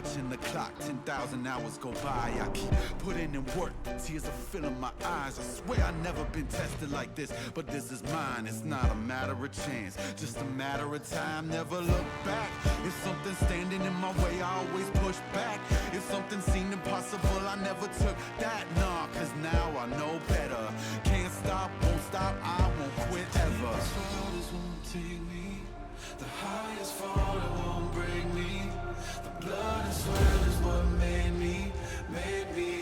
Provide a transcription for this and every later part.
watching the clock, 10,000 hours go by. I keep putting in work, the tears are filling my eyes. I swear I've never been tested like this, but this is mine. It's not a matter of chance, just a matter of time. Never look back. If something's standing in my way, I always push back. If something seemed impossible, I never took that. Nah, cause now I know better. Can't stop, won't stop, I won't quit ever. The highest fall, it won't break me. The blood and sweat is what made me.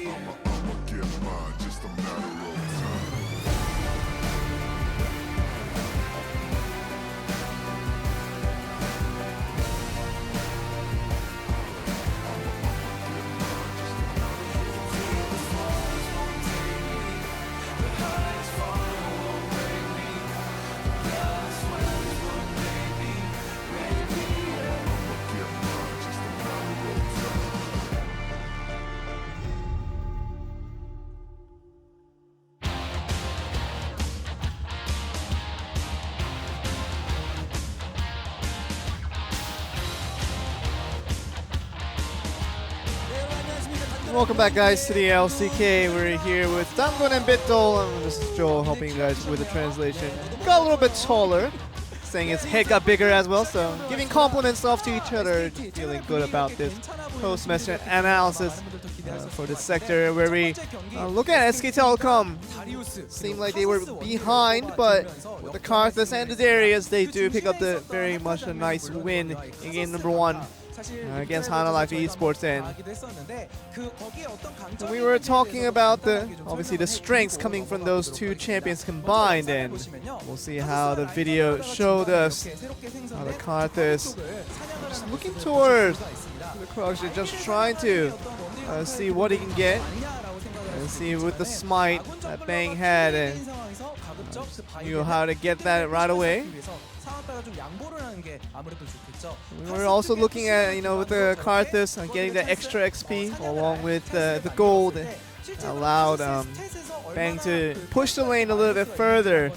I'ma get mine, just a matter of time. Welcome back, guys, to the LCK. We're here with Dangun and Bitdol, and this is Joel helping you guys with the translation. Got a little bit taller, saying his head got bigger as well, so giving compliments off to each other, feeling good about this post-match analysis for this sector where we look at SK Telecom. Seemed like they were behind, but with the Karthus and the Darius, they do pick up the very much a nice win in game number 1. Against Hana Life Esports, and we were talking about obviously the strengths coming from those two champions combined, and we'll see how the video showed us how the Karthus just looking towards the Kruxia, just trying to see what he can get and see with the smite that Bang had, and knew how to get that right away. We were also looking at, with the Karthus getting the extra XP along with the gold, allowed Bang to push the lane a little bit further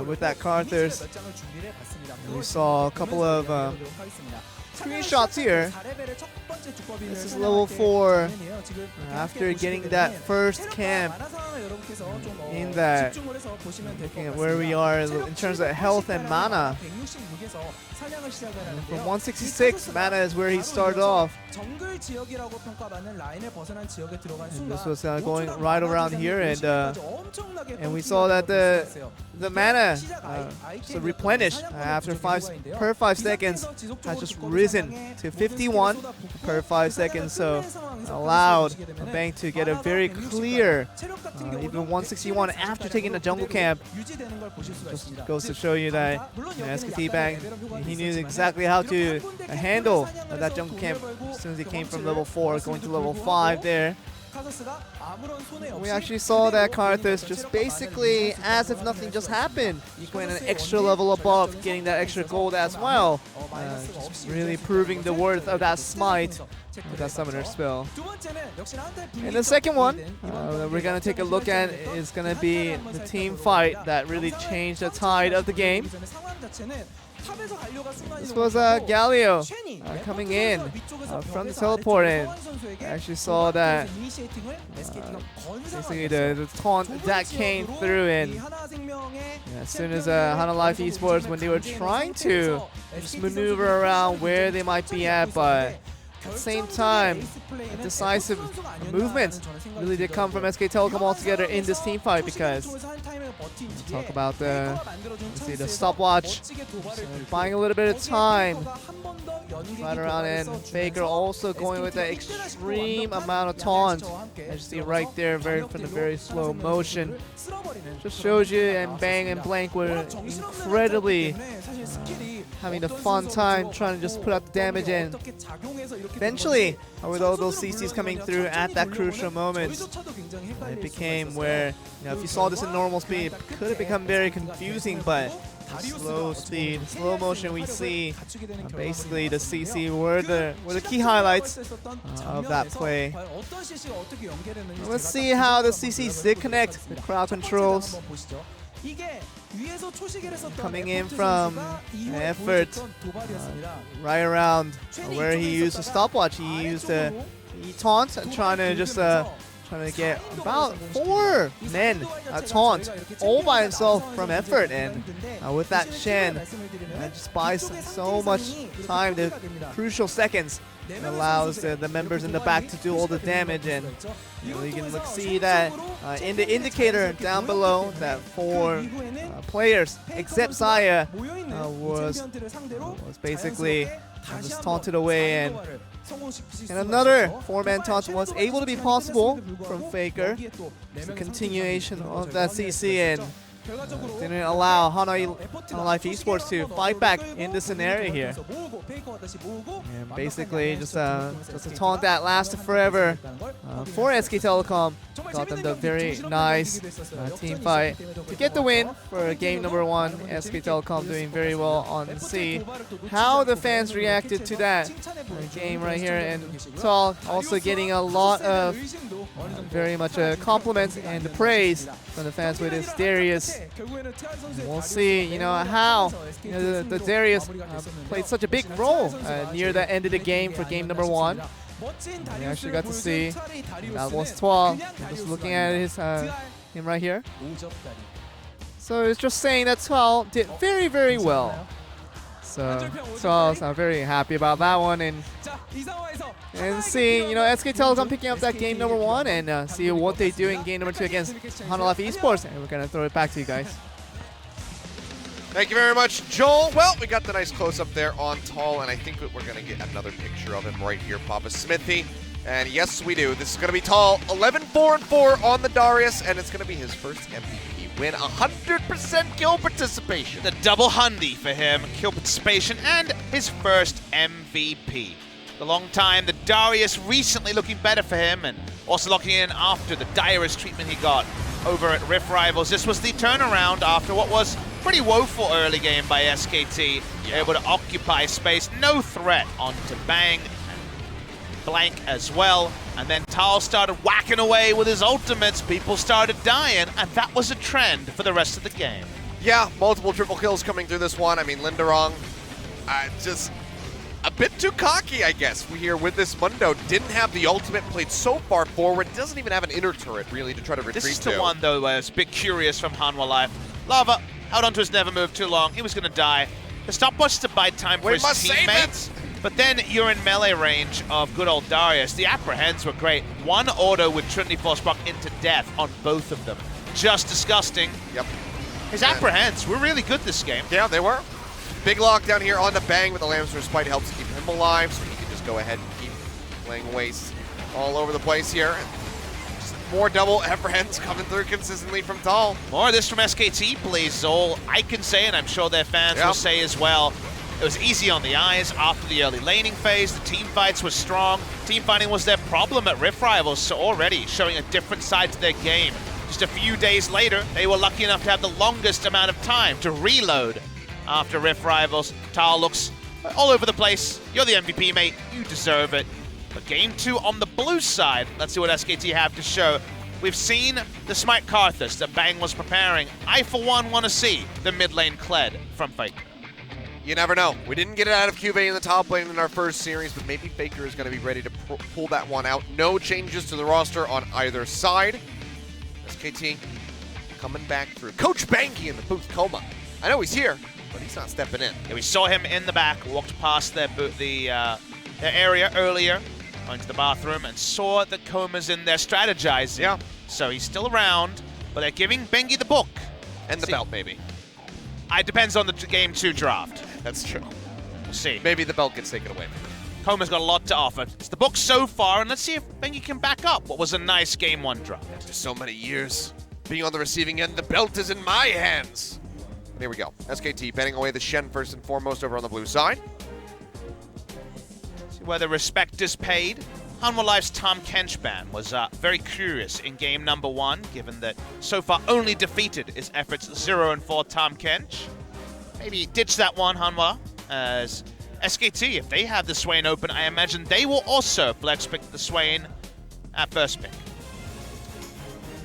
with that Karthus. We saw a couple of screenshots here. This is level 4 after getting that first camp in that. Looking at where we are in terms of health and mana. From 166, mana is where he started off. And this was going right around here, and we saw that the mana replenished after 5 seconds has just risen to 51 per 5 seconds, so allowed Bang to get a very clear even 161 after taking the jungle camp. Just goes to show you that SKT Bang, he knew exactly how to handle that jungle camp as soon as he came from level 4 going to level 5 there. We actually saw that Karthus just basically, as if nothing just happened, just went an extra level above, getting that extra gold as well. Just really proving the worth of that smite with that summoner spell. And the second one that we're going to take a look at is going to be the team fight that really changed the tide of the game. This was Galio coming in from the teleport, and I actually saw that basically the taunt that came through, and as soon as Hana Life Esports, when they were trying to just maneuver around where they might be at, but at the same time, a decisive movement really did come from SK Telecom altogether in this team fight, because we'll talk about the stopwatch, buying a little bit of time right around, and Faker also going with the extreme amount of taunt. As you see right there, from the very slow motion, just shows you, and Bang and Blank were incredibly having a fun time trying to just put out the damage, and eventually, with all those CCs coming through at that crucial moment, it became where, if you saw this in normal speed, it could have become very confusing, but slow speed, slow motion, we see basically the CC were the key highlights of that play. Let's see how the CCs did connect the crowd controls. Coming in from effort, right around where he used a stopwatch. He used a taunt, trying to just trying to get about 4 men taunt all by himself from effort, and with that Shen, just buys so much time, the crucial seconds. It allows the members in the back to do all the damage, and you can see that in the indicator down below that 4 players except Saya was basically just taunted away, and another 4-man taunt was able to be possible from Faker. It's a continuation of that CC, and didn't allow Hana Life Esports to fight back in this scenario here. And basically just a taunt that lasted forever for SK Telecom. Got them the very nice team fight to get the win for game number 1. SK Telecom doing very well on C. How the fans reacted to that game right here, and Tall also getting a lot of very much compliments and praise from the fans with his Darius. We'll see, how the Darius played such a big role near the end of the game for game number 1. We actually got to see that was 12. Just looking at him right here. So it's just saying that 12 did very, very well. So 12's very happy about that one, and see, SK Telecom picking up that game number 1, and see what they do in game number 2 against Hana Life Esports, and we're gonna throw it back to you guys. Thank you very much, Joel. Well, we got the nice close-up there on Tall, and I think that we're going to get another picture of him right here, Papa Smithy. And yes, we do. This is going to be Tall, 11-4-4 on the Darius, and it's going to be his first MVP win, 100% kill participation. The double hundy for him, kill participation, and his first MVP. The long time, the Darius recently looking better for him, and also locking in after the direst treatment he got over at Rift Rivals. This was the turnaround after what was pretty woeful early game by SKT. Able to occupy space, no threat onto Bang, and Blank as well. And then Tal started whacking away with his ultimates. People started dying, and that was a trend for the rest of the game. Yeah, multiple triple kills coming through this one. I mean, Linderong, just a bit too cocky, I guess, here with this Mundo. Didn't have the ultimate, played so far forward, doesn't even have an inner turret, really, to try to retreat to. This is the one, though, where it's a bit curious from Hanwha Life. Lava out onto his never moved too long. He was going to die. The stopwatch to buy time for his teammates. But then you're in melee range of good old Darius. The apprehends were great. One auto with Trinity Force Proc into death on both of them. Just disgusting. Yep. His apprehends were really good this game. Yeah, they were. Big lockdown here on the Bang with the Lamb's Respite helps keep him alive, so he can just go ahead and keep playing away all over the place here. Just more double apprehends coming through consistently from Tall. More of this from SKT, please, Zol. I can say, and I'm sure their fans will say as well, it was easy on the eyes after the early laning phase. The team fights were strong. Team fighting was their problem at Rift Rivals, so already showing a different side to their game. Just a few days later, they were lucky enough to have the longest amount of time to reload after Rift Rivals. Tal looks all over the place. You're the MVP, mate. You deserve it. But game 2 on the blue side, let's see what SKT have to show. We've seen the Smite Karthus that Bang was preparing. I, for one, want to see the mid lane Kled from Faker. You never know. We didn't get it out of QV in the top lane in our first series, but maybe Faker is going to be ready to pull that one out. No changes to the roster on either side. SKT coming back through. Coach Banky in the booth coma. I know he's here, but he's not stepping in. Yeah, we saw him in the back, walked past their area earlier, going to the bathroom, and saw that Coma's in there strategizing. Yeah. So he's still around, but they're giving Bengi the book. And the belt, maybe. It depends on the game 2 draft. That's true. We'll see. Maybe the belt gets taken away. Coma's got a lot to offer. It's the book so far, and let's see if Bengi can back up what was a nice game 1 draft. After so many years being on the receiving end, the belt is in my hands. Here we go. SKT betting away the Shen first and foremost over on the blue side. See where the respect is paid. Hanwha Life's Tahm Kench was very curious in game number 1, given that so far only defeated his efforts 0-4 Tahm Kench. Maybe ditch that one, Hanwha, as SKT, if they have the Swain open, I imagine they will also flex pick the Swain at first pick.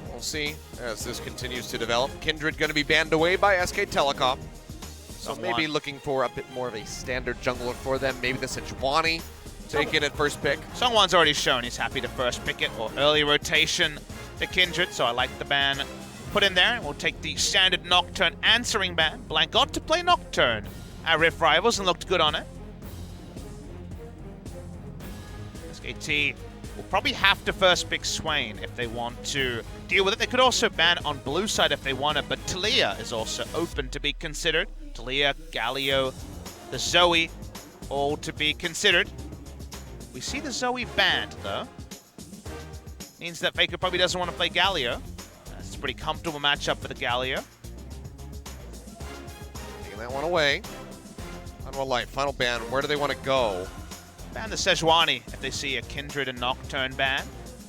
We'll see as this continues to develop. Kindred going to be banned away by SK Telecom. So maybe looking for a bit more of a standard jungler for them. Maybe the Sejuani take it at first pick. Songwan's already shown he's happy to first pick it, or early rotation to Kindred, so I like the ban put in there. We'll take the standard Nocturne answering ban. Blank got to play Nocturne at Rift Rivals and looked good on it. SKT will probably have to first pick Swain if they want to deal with it. They could also ban on blue side if they wanted, but Taliyah is also open to be considered. Taliyah, Galio, the Zoe, all to be considered. We see the Zoe banned, though. Means that Faker probably doesn't want to play Galio. That's a pretty comfortable matchup for the Galio. Taking that one away. Hanwha Life, final ban. Where do they want to go? Ban the Sejuani if they see a Kindred and Nocturne ban.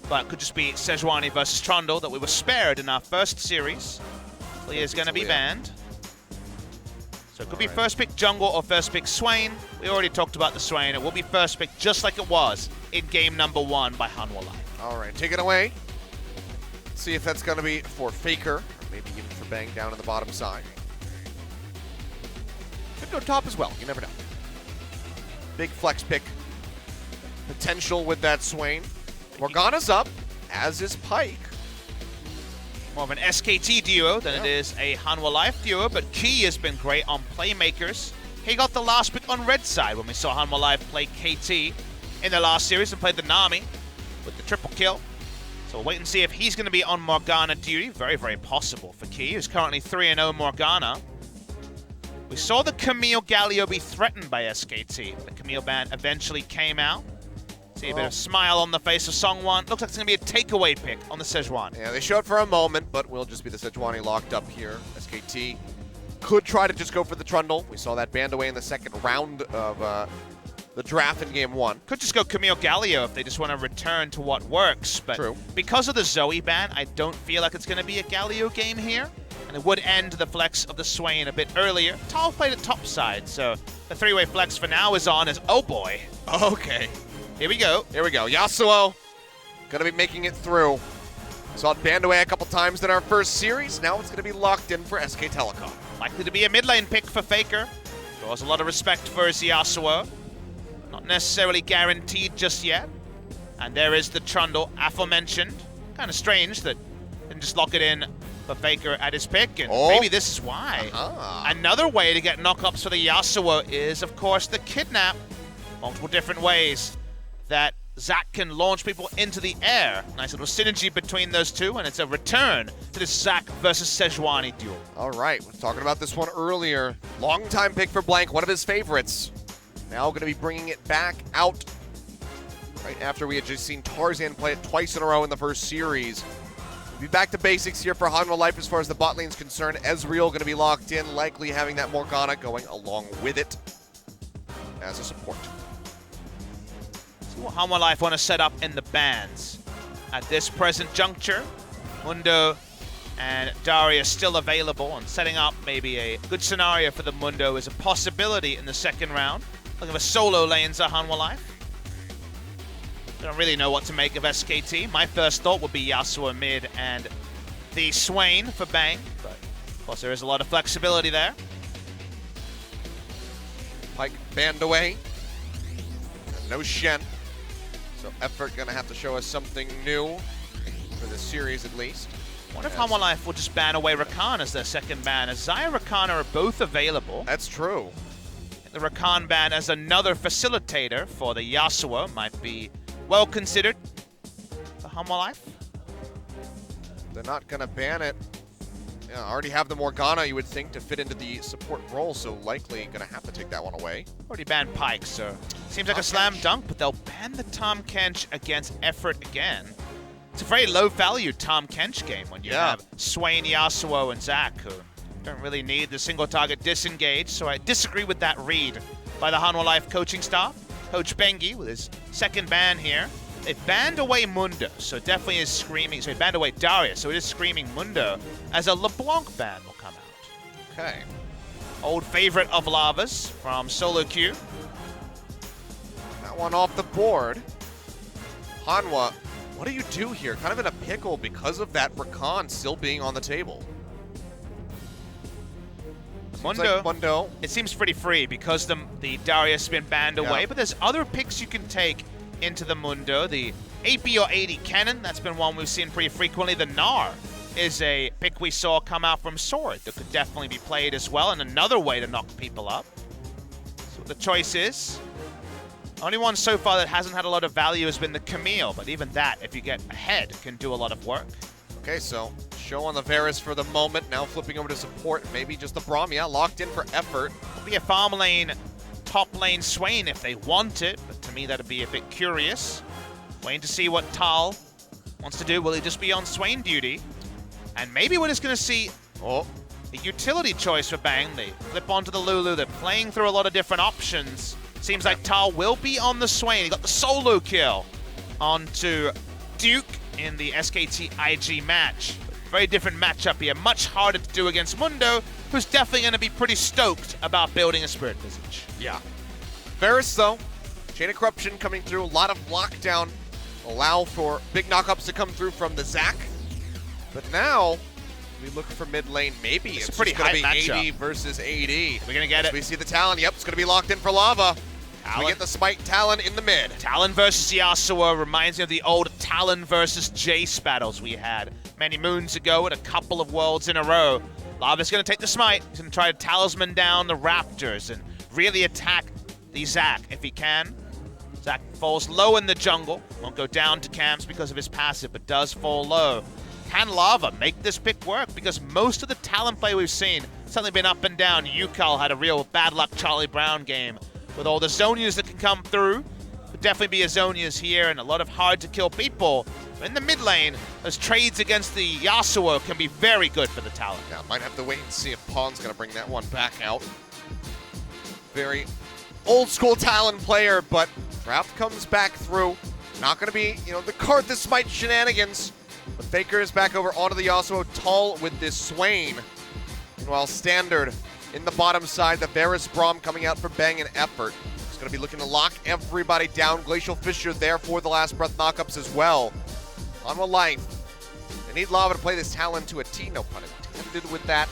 But it could just be Sejuani versus Trundle that we were spared in our first series. Taliyah is going to be banned. So it could be first pick Jungle or first pick Swain. We already talked about the Swain. It will be first pick just like it was in game number 1 by Hanwha Life. All right, take it away. Let's see if that's going to be for Faker, or maybe even for Bang down on the bottom side. Could go top as well, you never know. Big flex pick potential with that Swain. Morgana's up, as is Pyke. More of an SKT duo than it is a Hanwha Life duo, but Key has been great on playmakers. He got the last pick on red side when we saw Hanwha Life play KT in the last series and played the Nami with the triple kill. So we'll wait and see if he's going to be on Morgana duty. Very, very possible for Key, who's currently 3-0 Morgana. We saw the Camille Galio be threatened by SKT. The Camille ban eventually came out. See a bit of smile on the face of Songwan. Looks like it's going to be a takeaway pick on the Sejuani. Yeah, they showed for a moment, but will just be the Sejuani locked up here. SKT could try to just go for the Trundle. We saw that banned away in the second round of the draft in game 1. Could just go Camille Galio if they just want to return to what works. But True. Because of the Zoe ban, I don't feel like it's going to be a Galio game here. And it would end the flex of the Swain a bit earlier. Tal played at top side, so the 3-way flex for now is on as, oh boy. Okay. Here we go. Here we go. Yasuo going to be making it through. Saw it banned away a couple times in our first series. Now it's going to be locked in for SK Telecom. Likely to be a mid lane pick for Faker. Draws a lot of respect for his Yasuo. Not necessarily guaranteed just yet. And there is the Trundle, aforementioned. Kind of strange that didn't just lock it in for Faker at his pick. And maybe this is why. Another way to get knockups for the Yasuo is, of course, the Kidnap. Multiple different ways that Zac can launch people into the air. Nice little synergy between those two, and it's a return to this Zac versus Sejuani duel. All right, we were talking about this one earlier. Long-time pick for Blank, one of his favorites. Now going to be bringing it back out right after we had just seen Tarzan play it twice in a row in the first series. We'll be back to basics here for Hanwha Life as far as the bot lane is concerned. Ezreal going to be locked in, likely having that Morgana going along with it as a support. What Hanwha Life want to set up in the bans. At this present juncture, Mundo and Darius still available, and setting up maybe a good scenario for the Mundo is a possibility in the second round. Looking for solo lanes at Hanwha Life. Don't really know what to make of SKT. My first thought would be Yasuo mid and the Swain for Bang, but of course there is a lot of flexibility there. Pyke banned away. No Shen. So Effort going to have to show us something new for this series at least. What if Hanwha Life will just ban away Rakan as their second ban, as Xayah and Rakan are both available. That's true. The Rakan ban as another facilitator for the Yasuo might be well considered for Hanwha Life. They're not going to ban it. Yeah, already have the Morgana, you would think, to fit into the support role, so likely going to have to take that one away. Already banned Pyke, so seems like a slam dunk, but they'll ban the Tahm Kench against Effort again. It's a very low-value Tahm Kench game when you have Swain, Yasuo, and Zac, who don't really need the single-target disengage, so I disagree with that read by the Hanwha Life coaching staff. Coach Bengi with his second ban here. They banned away Mundo, so definitely is screaming. So he banned away Darius, so it is screaming Mundo as a LeBlanc ban will come out. Okay. Old favorite of Lava's from solo queue. That one off the board. Hanwha what do you do here? Kind of in a pickle because of that Rakan still being on the table. Seems like Mundo. It seems pretty free because the Darius has been banned away, but there's other picks you can take into the Mundo. The AP or AD Cannon, that's been one we've seen pretty frequently. The Gnar is a pick we saw come out from Sword that could definitely be played as well, and another way to knock people up. So the choice is, only one so far that hasn't had a lot of value has been the Camille, but even that, if you get ahead, can do a lot of work. Okay, so show on the Varus for the moment. Now flipping over to support, maybe just the Braum. Yeah, locked in for effort. It'll be a farm lane, top lane Swain if they want it, but to me that'd be a bit curious. Waiting to see what Tal wants to do. Will he just be on Swain duty? And maybe we're just going to see a utility choice for Bang. They flip onto the Lulu. They're playing through a lot of different options. Seems like Tal will be on the Swain. He got the solo kill onto Duke in the SKT IG match. Very different matchup here. Much harder to do against Mundo, who's definitely going to be pretty stoked about building a Spirit Visage. Yeah. Varus, though, Chain of Corruption coming through. A lot of lockdown. Allow for big knockups to come through from the Zac. But now, we look for mid lane. Maybe it's a pretty going to be high matchup. AD versus AD. We're going to get it. We see the Talon. Yep, it's going to be locked in for Lava. We get the Smite Talon in the mid. Talon versus Yasuo reminds me of the old Talon versus Jace battles we had many moons ago at a couple of worlds in a row. Lava's going to take the Smite. He's going to try to talisman down the Raptors and really attack the Zac if he can. Zac falls low in the jungle. Won't go down to camps because of his passive, but does fall low. Can Lava make this pick work? Because most of the Talon play we've seen has suddenly been up and down. Yukal had a real bad luck Charlie Brown game with all the Zhonya's that can come through. Could definitely be a Zhonya's here and a lot of hard to kill people. But in the mid lane, those trades against the Yasuo can be very good for the Talon. Yeah, might have to wait and see if Pawn's going to bring that one back out. Very old school Talon player, but Draft comes back through. Not going to be, the Karthus Smite shenanigans. But Faker is back over onto the Yasuo. Tall with this Swain. Meanwhile, Standard in the bottom side. The Varus Braum coming out for Bang and effort. He's going to be looking to lock everybody down. Glacial Fissure there for the last breath knockups as well. On one life. They need Lava to play this Talon to a T. No pun intended with that.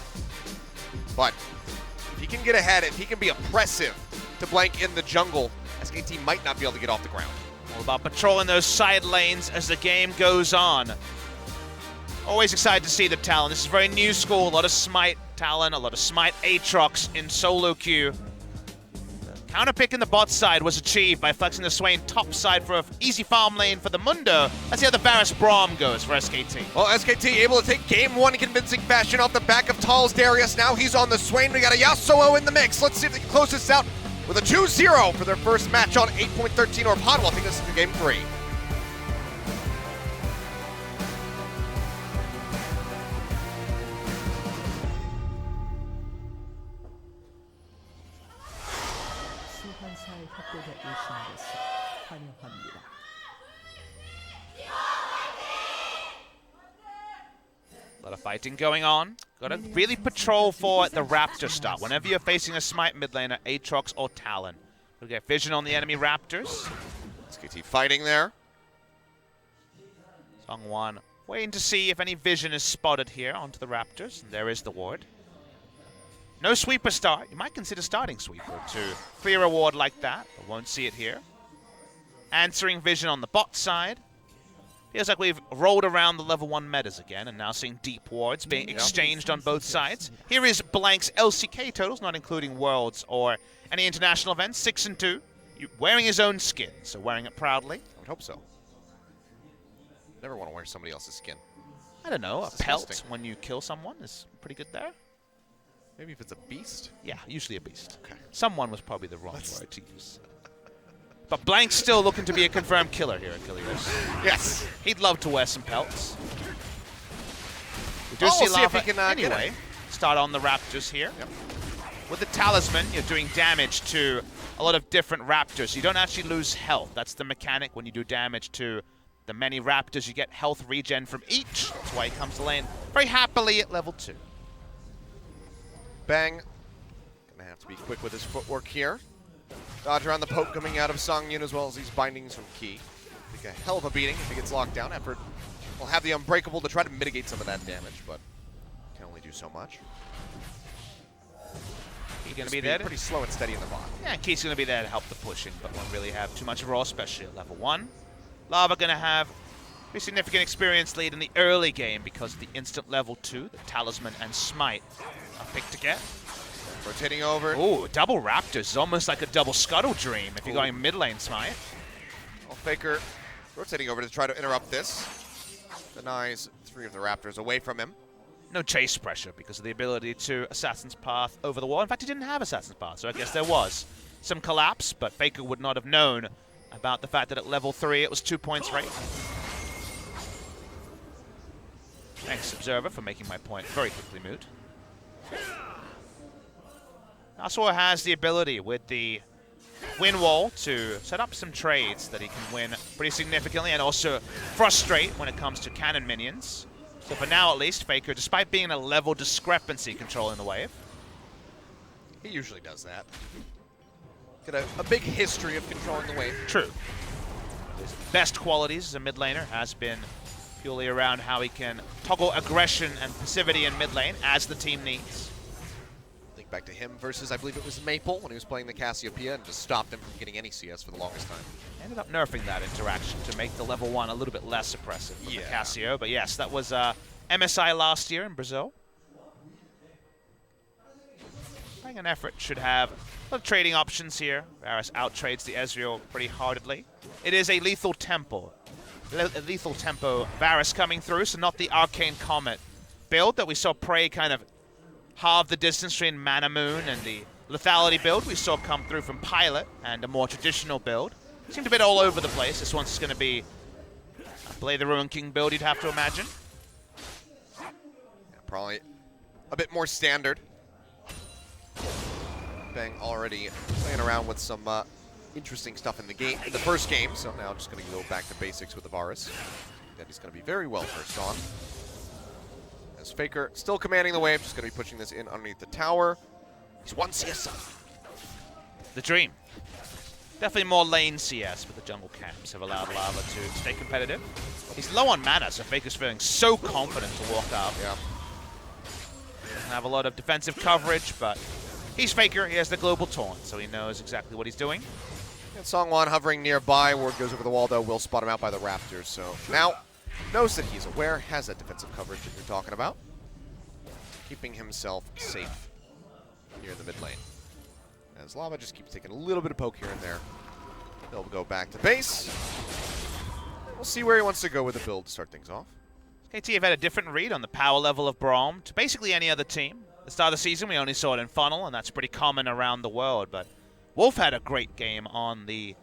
But if he can get ahead, if he can be oppressive to Blank in the jungle, SKT might not be able to get off the ground. All about patrolling those side lanes as the game goes on. Always excited to see the Talon. This is very new school. A lot of Smite Talon, a lot of Smite Aatrox in solo queue. The counter pick in the bot side was achieved by flexing the Swain top side for an easy farm lane for the Mundo. Let's see how the Varus Braum goes for SKT. Well, SKT able to take game one in convincing fashion off the back of Tal's Darius. Now he's on the Swain. We got a Yasuo in the mix. Let's see if they can close this out with a 2-0 for their first match on 8.13 or Podwell. I think this is game 3. 소환사의 협곡에 오신 것을 환영합니다. A lot of fighting going on. Gotta really patrol for the Raptor start. Whenever you're facing a Smite mid laner, Aatrox or Talon. We'll get vision on the enemy Raptors. SKT fighting there. Seongwon waiting to see if any vision is spotted here onto the Raptors. And there is the ward. No Sweeper start. You might consider starting Sweeper to clear a ward like that, but won't see it here. Answering vision on the bot side. Feels like we've rolled around the level 1 metas again and now seeing deep wards being exchanged on both sides. Here is Blank's LCK totals, not including Worlds or any international events, 6 and 2. Wearing his own skin, so wearing it proudly. I would hope so. Never want to wear somebody else's skin. I don't know, It's a pelt disgusting. when you kill someone is pretty good there. Maybe if it's a beast. Yeah, usually a beast. Okay. Someone was probably the wrong word to use. But Blank's still looking to be a confirmed killer here at Kilios. Yes. He'd love to wear some pelts. We do Oh, see we'll see if Lava he can, get anyway. Start on the Raptors here. Yep. With the Talisman, you're doing damage to a lot of different Raptors. You don't actually lose health. That's the mechanic when you do damage to the many Raptors. You get health regen from each. That's why he comes to lane very happily at level 2. Bang. Gonna have to be quick with his footwork here. Dodge around the poke coming out of Songyun as well as these bindings from Key. take a hell of a beating if he gets locked down. Effort will have the Unbreakable to try to mitigate some of that damage, but can only do so much. He's going to be there. Pretty slow and steady in the bottom. Yeah, Keith's going to be there to help the pushing, but won't really have too much of a role, especially at level 1. Lava going to have a significant experience lead in the early game because of the instant level 2 that Talisman and Smite are picked to get. Rotating over. Ooh, double Raptors is almost like a double Scuttle Dream if you're going mid lane Smite. Well, Faker rotating over to try to interrupt this. Denies 3 of the Raptors away from him. No chase pressure because of the ability to Assassin's Path over the wall. In fact, he didn't have Assassin's Path, so I guess there was some collapse, but Faker would not have known about the fact that at level 3 it was 2 points rate. Thanks, Observer, for making my point very quickly moot. Nasuo has the ability with the win wall to set up some trades that he can win pretty significantly and also frustrate when it comes to cannon minions. So for now, at least, Faker, despite being a level discrepancy controlling the wave. He usually does that. Got a big history of controlling the wave. True. His best qualities as a mid laner has been purely around how he can toggle aggression and passivity in mid lane as the team needs. Think back to him versus, I believe it was Maple when he was playing the Cassiopeia and just stopped him from getting any CS for the longest time. Ended up nerfing that interaction to make the level 1 a little bit less oppressive for the Yeah. Cassio. But yes, that was MSI last year in Brazil. Playing an effort should have a lot of trading options here. Varus outtrades the Ezreal pretty heartedly. It is a lethal tempo. Lethal tempo Varus coming through, so not the Arcane Comet build that we saw Prey kind of halve the distance between Mana Moon and the lethality build we saw come through from Pilot and a more traditional build. Seemed a bit all over the place. This one's going to be a Blade the Ruin King build, you'd have to imagine. Yeah, probably a bit more standard. Bang already playing around with some interesting stuff in the game, in the first game, so now just going to go back to basics with the Varus. That he's going to be very well first on. As Faker still commanding the wave, just going to be pushing this in underneath the tower. He's 1 CS up. The dream. Definitely more lane CS, but the jungle camps have allowed Lava to stay competitive. He's low on mana, so Faker's feeling so confident to walk up. Yeah. Doesn't have a lot of defensive coverage, but he's Faker. He has the global taunt, so he knows exactly what he's doing. And Songwon hovering nearby. Ward goes over the wall, though. Will spot him out by the Raptors, so now knows that he's aware, has that defensive coverage that you're talking about. Keeping himself safe here in the mid lane. As Lava just keeps taking a little bit of poke here and there. He'll go back to base. We'll see where he wants to go with the build to start things off. KT have had a different read on the power level of Braum to basically any other team. At the start of the season, we only saw it in Funnel, and that's pretty common around the world. But Wolf had a great game on the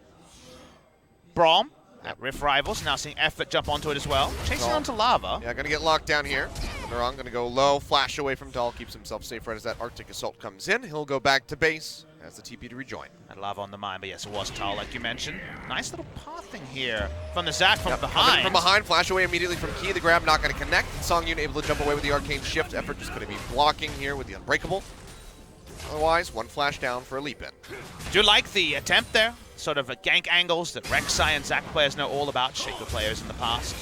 Braum at Rift Rivals. Now seeing Effort jump onto it as well. Chasing onto Lava. Yeah, gonna get locked down here. Narang gonna go low, flash away from Dahl, keeps himself safe right as that Arctic Assault comes in. He'll go back to base as the TP to rejoin. Had Lava on the mine, but yes, it was Tal, like you mentioned. Nice little pathing here from the Zac from Coming behind. from behind, flash away immediately from Key. The grab not going to connect. Songyun able to jump away with the Arcane Shift. Effort just going to be blocking here with the Unbreakable. Otherwise, one flash down for a leap in. Do like the attempt there. Sort of gank angles that Rek'Sai and Zac players know all about, Shaco players in the past.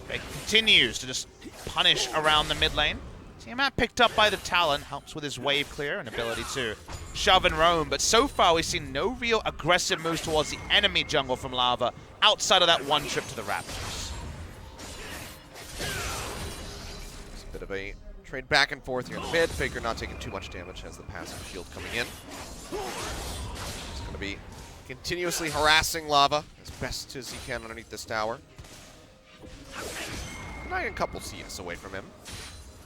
They continues to just punish around the mid lane. Tiamat picked up by the Talon, helps with his wave clear and ability to shove and roam, but so far we've seen no real aggressive moves towards the enemy jungle from Lava outside of that one trip to the Raptors. It's a bit of a trade back and forth here in the mid. Faker not taking too much damage as the passive shield coming in. He's going to be continuously harassing Lava as best as he can underneath this tower. Denying a couple CS away from him.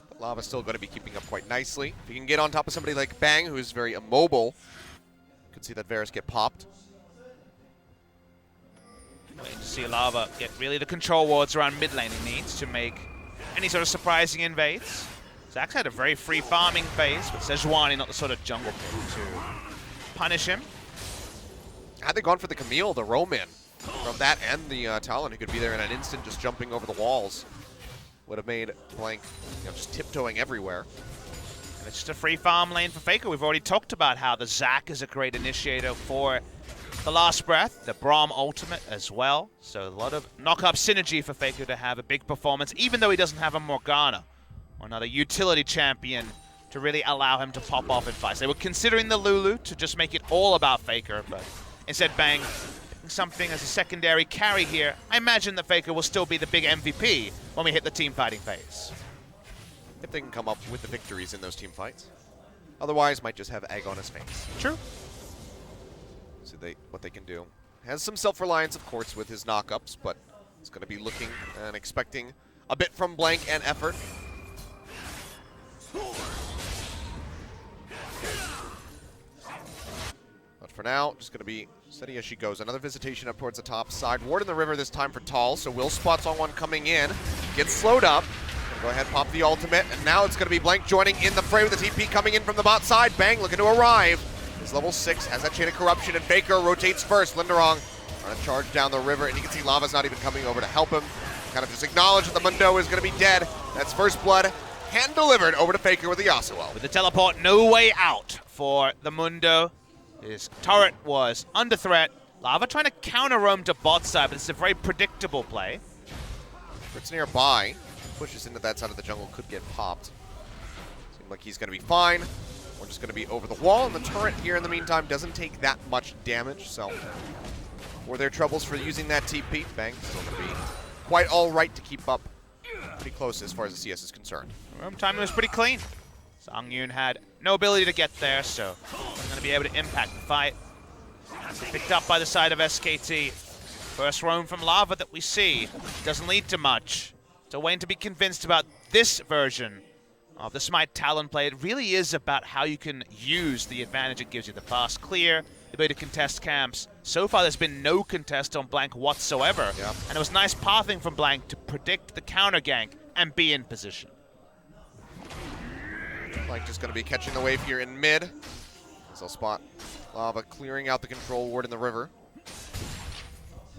But Lava's still going to be keeping up quite nicely. If he can get on top of somebody like Bang, who is very immobile, you could see that Varus get popped. Waiting to see Lava get really the control wards around mid lane he needs to make any sort of surprising invades. Zac's had a very free farming phase, but Sejuani not the sort of jungle pick to punish him. Had they gone for the Camille, the Roman, from that and the Talon, who could be there in an instant just jumping over the walls, would have made Blank just tiptoeing everywhere. And it's just a free farm lane for Faker. We've already talked about how the Zac is a great initiator for the Last Breath, the Braum ultimate as well. So a lot of knock-up synergy for Faker to have a big performance, even though he doesn't have a Morgana or another utility champion to really allow him to pop off in fights. They were considering the Lulu to just make it all about Faker, but instead Bang something as a secondary carry here. I imagine that Faker will still be the big MVP when we hit the team fighting phase. If they can come up with the victories in those team fights. Otherwise, might just have egg on his face. True. See what they can do. Has some self-reliance, of course, with his knockups, but he's going to be looking and expecting a bit from Blank and effort. But for now, just going to be steady as she goes. Another visitation up towards the top side. Ward in the river this time for Tall, so Will spots on one coming in. Gets slowed up. Go ahead, pop the ultimate, and now it's going to be Blank joining in the fray with the TP coming in from the bot side. Bang looking to arrive. He's level 6, has that Chain of Corruption, and Faker rotates first. Linderong on a charge down the river, and you can see Lava's not even coming over to help him. Kind of just acknowledge that the Mundo is going to be dead. That's first blood, hand delivered over to Faker with the Yasuo. With the teleport, no way out for the Mundo. His turret was under threat. Lava trying to counter roam to bot side, but it's a very predictable play. It's nearby. Pushes into that side of the jungle, could get popped. Seems like he's going to be fine. We're just going to be over the wall, and the turret here in the meantime doesn't take that much damage, so for their troubles for using that TP, Bang still going to be quite all right to keep up pretty close as far as the CS is concerned. Roam timing was pretty clean. Songyun had no ability to get there, so he's going to be able to impact the fight. Picked up by the side of SKT. First roam from Lava that we see doesn't lead to much. Still waiting to be convinced about this version of the Smite Talon play. It really is about how you can use the advantage it gives you. The fast clear, the ability to contest camps. So far there's been no contest on Blank whatsoever. Yep. And it was nice pathing from Blank to predict the counter gank and be in position. Blank just going to be catching the wave here in mid. As they'll spot Lava clearing out the control ward in the river.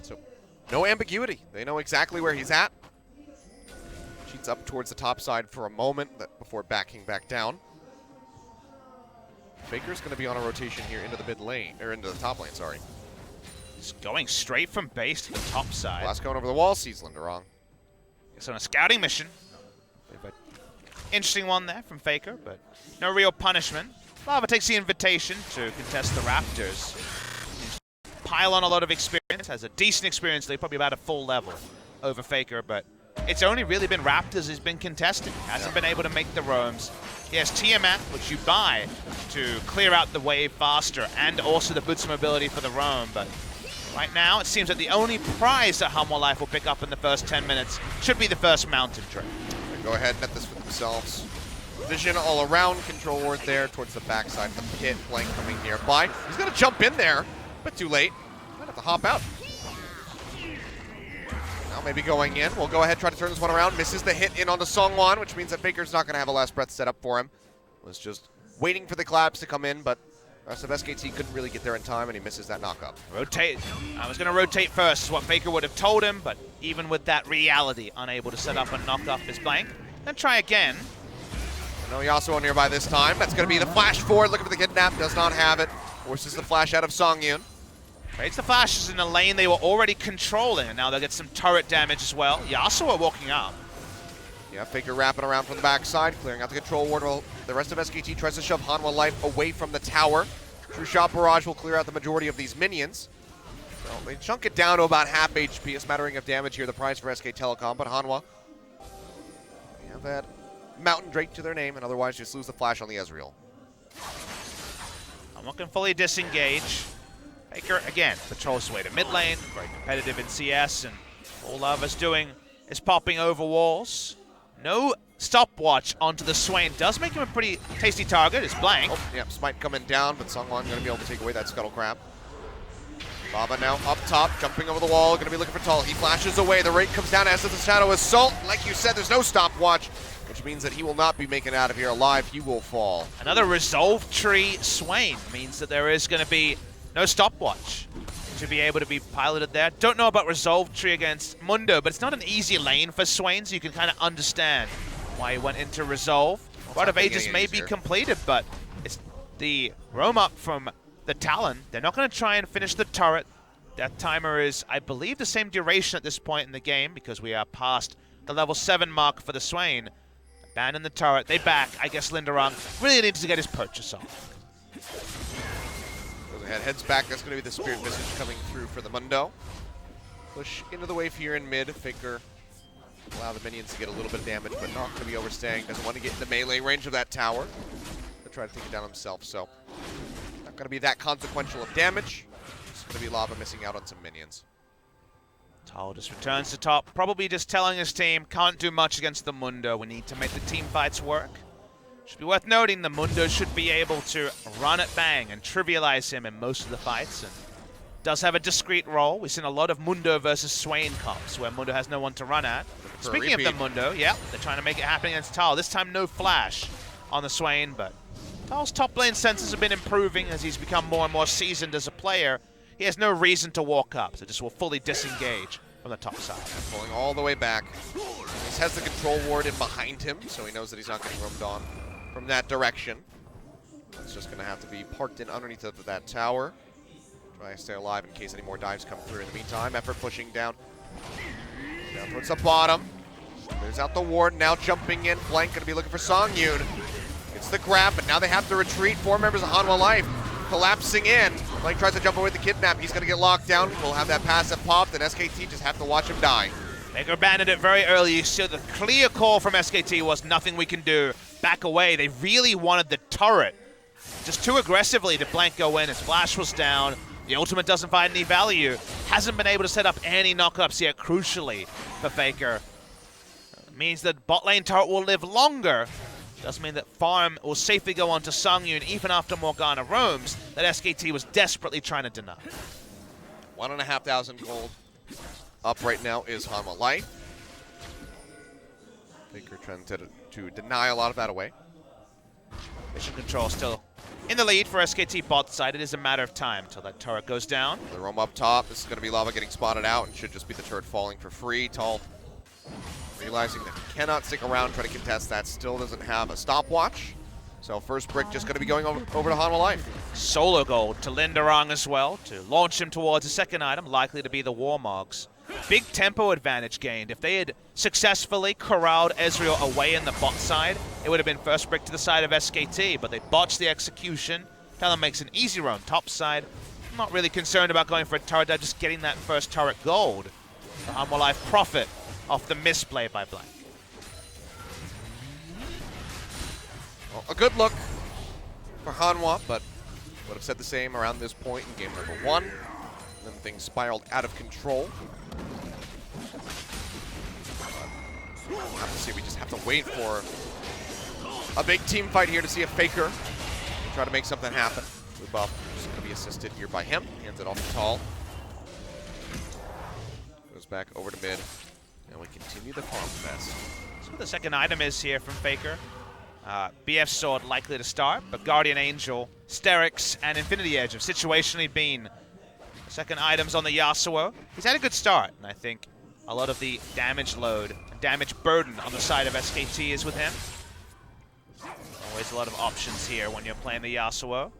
So no ambiguity. They know exactly where he's at. Cheats up towards the top side for a moment before backing back down. Faker's going to be on a rotation here into the mid lane, or into the top lane, sorry. He's going straight from base to the top side. Last going over the wall sees Linderong. It's on a scouting mission. Interesting one there from Faker, but no real punishment. Lava takes the invitation to contest the Raptors. Pile on a lot of experience, has a decent experience lead, probably about a full level over Faker, but it's only really been Raptors he's been contesting. Hasn't been able to make the roams. He has Tiamat, which you buy to clear out the wave faster, and also the boots mobility for the roam, but right now it seems that the only prize that Hanwha Life will pick up in the first 10 minutes should be the first mountain trip. Go ahead, net this for themselves. Vision all around, control ward there towards the backside of the pit. Blank coming nearby. He's going to jump in there, but too late. Might have to hop out. Now maybe going in. We'll go ahead, try to turn this one around. Misses the hit in onto Songwon, which means that Faker's not going to have a last breath set up for him. Was just waiting for the collapse to come in, but the rest of SKT couldn't really get there in time, and he misses that knockup. Rotate. I was going to rotate first, is what Faker would have told him, but even with that reality, unable to set up and knock off his Blank. Then try again. No Yasuo nearby this time. That's going to be the flash forward, looking for the kidnap. Does not have it. Forces the flash out of Songyun. Trades the flashes in a lane they were already controlling, and now they'll get some turret damage as well. Yasuo walking up. Yeah, Faker wrapping around from the backside, clearing out the control ward while the rest of SKT tries to shove Hanwha Life away from the tower. True Shot Barrage will clear out the majority of these minions. So they chunk it down to about half HP, a smattering of damage here, the prize for SK Telecom, but Hanwha, they have that Mountain Drake to their name, and otherwise just lose the flash on the Ezreal. I'm looking fully disengage. Faker, again, patrols his way to mid lane, very competitive in CS, and all Lava's doing is popping over walls. No stopwatch onto the Swain. Does make him a pretty tasty target. It's Blank. Oh, yep, Smite coming down, but Songwon going to be able to take away that Scuttle Crab. Lava now up top, jumping over the wall, going to be looking for Tall. He flashes away. The rate comes down as does the Shadow Assault. Like you said, there's no stopwatch, which means that he will not be making it out of here alive. He will fall. Another Resolve Tree Swain means that there is going to be no stopwatch to be able to be piloted there. Don't know about Resolve Tree against Mundo, but it's not an easy lane for Swain, so you can kind of understand why he went into Resolve. Rite of Ages may be completed, but it's the roam up from the Talon. They're not going to try and finish the turret. That timer is, I believe, the same duration at this point in the game because we are past the level 7 mark for the Swain. Abandon the turret. They back. I guess Linderung really needs to get his purchase off. Goes ahead, heads back. That's going to be the Spirit Visage coming through for the Mundo. Push into the wave here in mid. Faker allow the minions to get a little bit of damage, but not going to be overstaying. Doesn't want to get in the melee range of that tower. He'll try to take it down himself, so not going to be that consequential of damage. Just going to be Lava missing out on some minions. Tal just returns to top, probably just telling his team, can't do much against the Mundo. We need to make the team fights work. Should be worth noting the Mundo should be able to run at Bang and trivialize him in most of the fights. And does have a discrete role. We've seen a lot of Mundo versus Swain comps where Mundo has no one to run at. Speaking of the Mundo, yeah, they're trying to make it happen against Tal. This time no flash on the Swain, but Tal's top lane senses have been improving as he's become more and more seasoned as a player. He has no reason to walk up, so just will fully disengage from the top side. Pulling all the way back. He has the control ward in behind him, so he knows that he's not getting roamed on from that direction. It's just going to have to be parked in underneath of that tower. Try to stay alive in case any more dives come through in the meantime. Effort pushing down towards the bottom. There's out the ward, now jumping in. Blank going to be looking for Song Yoon. It's the grab, but now they have to retreat. 4 members of Hanwha Life collapsing in. Blank tries to jump away with the kidnap. He's going to get locked down. We'll have that passive popped, and SKT just have to watch him die. Faker abandoned it very early. You see the clear call from SKT was nothing we can do. Back away. They really wanted the turret. Just too aggressively to Blank go in. His flash was down. The ultimate doesn't find any value. Hasn't been able to set up any knockups yet, crucially, for Faker. It means that bot lane turret will live longer. Doesn't mean that farm will safely go on to Songyun even after Morgana roams that SKT was desperately trying to deny. 1,500 gold. Up right now is Hanwha Life. Faker trying to deny a lot of that away. Mission control still in the lead for SKT bot side. It is a matter of time until that turret goes down. The roam up top. This is going to be Lava getting spotted out and should just be the turret falling for free. Tal realizing that he cannot stick around, try to contest that. Still doesn't have a stopwatch. So first brick just going to be going over to Hanwha Life. Solo gold to Linderung as well to launch him towards a second item, likely to be the Warmogs. Big tempo advantage gained. If they had successfully corralled Ezreal away in the bot side, it would have been first brick to the side of SKT, but they botched the execution. Talon makes an easy roam top side. I'm not really concerned about going for a turret dive, just getting that first turret gold. The Hanwha Life profit off the misplay by Blank. Well, a good look for Hanwha, but would have said the same around this point in game number 1. Then things spiraled out of control. We'll have to see. We just have to wait for a big team fight here to see a Faker try to make something happen. The buff is going to be assisted here by him. Hands it off to Tal. Goes back over to mid. And we continue the farm fest. So the second item is here from Faker. BF Sword likely to start, but Guardian Angel, Sterix, and Infinity Edge have situationally been the second items on the Yasuo. He's had a good start, and I think a lot of the damage load, damage burden on the side of SKT is with him. Always a lot of options here when you're playing the Yasuo.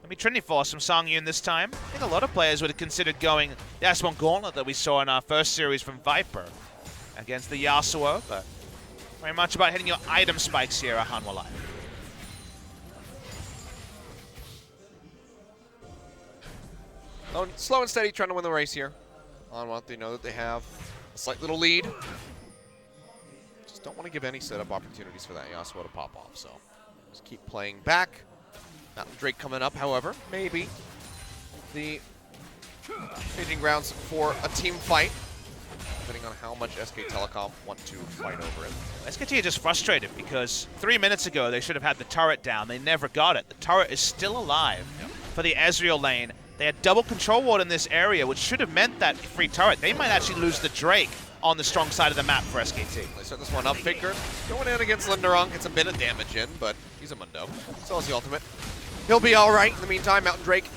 Maybe Trinity Force from Songyun this time. I think a lot of players would have considered going the S1 Gauntlet that we saw in our first series from Viper against the Yasuo, but very much about hitting your item spikes here at Hanwha Life. Slow and steady trying to win the race here. Hanwha, they know that they have a slight little lead. Just don't want to give any setup opportunities for that Yasuo to pop off, so just keep playing back. Mountain Drake coming up, however, maybe the staging grounds for a team fight, depending on how much SK Telecom want to fight over it. SKT are just frustrated because 3 minutes ago they should have had the turret down. They never got it. The turret is still alive for the Ezreal lane. They had double control ward in this area, which should have meant that free turret. They might actually lose the Drake on the strong side of the map for SKT. They set this one up. Faker going in against Linderung. Gets a bit of damage in, but he's a Mundo. So is the ultimate. He'll be all right. In the meantime, Mountain Drake